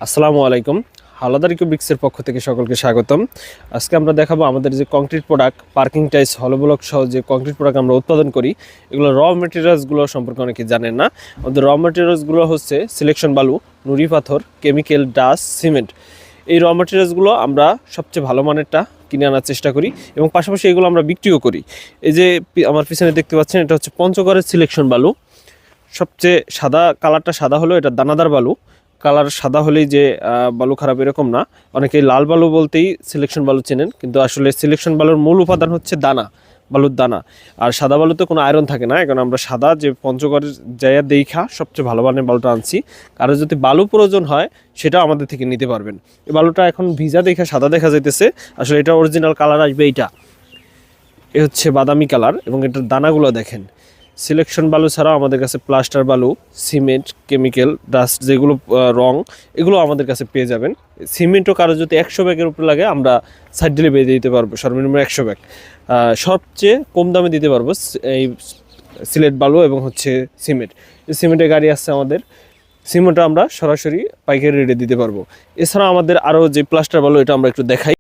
আসসালামু আলাইকুম। হাওলাদার ইকোব্রিক্সের পক্ষ থেকে সকলকে স্বাগতম। আজকে আমরা দেখাবো আমাদের যে কংক্রিট প্রোডাক্ট, পার্কিং টাইলস, হলো ব্লক সহ যে কংক্রিট প্রোডাক্ট আমরা উৎপাদন করি, এগুলো র মেটেরিয়ালসগুলো সম্পর্কে অনেকে জানেন না। আমাদের র মেটেরিয়ালসগুলো হচ্ছে সিলেকশন বালু, নুড়ি পাথর, কেমিক্যাল, ডাস্ট, সিমেন্ট। এই র মেটেরিয়ালসগুলো আমরা সবচেয়ে ভালো মানেরটা কিনে আনার চেষ্টা করি এবং পাশাপাশি এগুলো আমরা বিক্রিও করি। এই যে আমার পিছনে দেখতে পাচ্ছেন, এটা হচ্ছে পঞ্চগড়ের সিলেকশন বালু। সবচেয়ে সাদা কালারটা সাদা হলো এটা দানাদার বালু। কালার সাদা হলেই যে বালু খারাপ এরকম না। অনেকেই লাল বালু বলতেই সিলেকশন বালু চেনেন, কিন্তু আসলে সিলেকশন বালুর মূল উপাদান হচ্ছে দানা, বালুর দানা। আর সাদা বালুতে কোনো আয়রন থাকে না। এখন আমরা সাদা যে পঞ্চগড়ের জায়গা দেখা সবচেয়ে ভালো মানের বালুটা আনছি। কারো যদি বালু প্রয়োজন হয় সেটাও আমাদের থেকে নিতে পারবেন। এই বালুটা এখন ভিজা দেখা সাদা দেখা যাইতেছে, আসলে এটা অরিজিনাল কালার আসবে এইটা। এ হচ্ছে বাদামি কালার এবং এটার দানাগুলো দেখেন। সিলেকশন বালু ছাড়াও আমাদের কাছে প্লাস্টার বালু, সিমেন্ট, কেমিক্যাল, ডাস্ট যেগুলো রং, এগুলো আমাদের কাছে পেয়ে যাবেন। সিমেন্টও কারো যদি 100 ব্যাগের উপরে লাগে আমরা সাইড ডেলিভারি দিতে পারবো, সর্বনিম্ন 100 ব্যাগ। সবচেয়ে কম দামে দিতে পারবো এই সিলেট বালু এবং হচ্ছে সিমেন্ট। এই সিমেন্টের গাড়ি আসছে আমাদের, সিমেন্টও আমরা সরাসরি পাইকারি রেটে দিতে পারবো। এছাড়া আমাদের আরও যে প্লাস্টার বালু, এটা আমরা একটু দেখাই।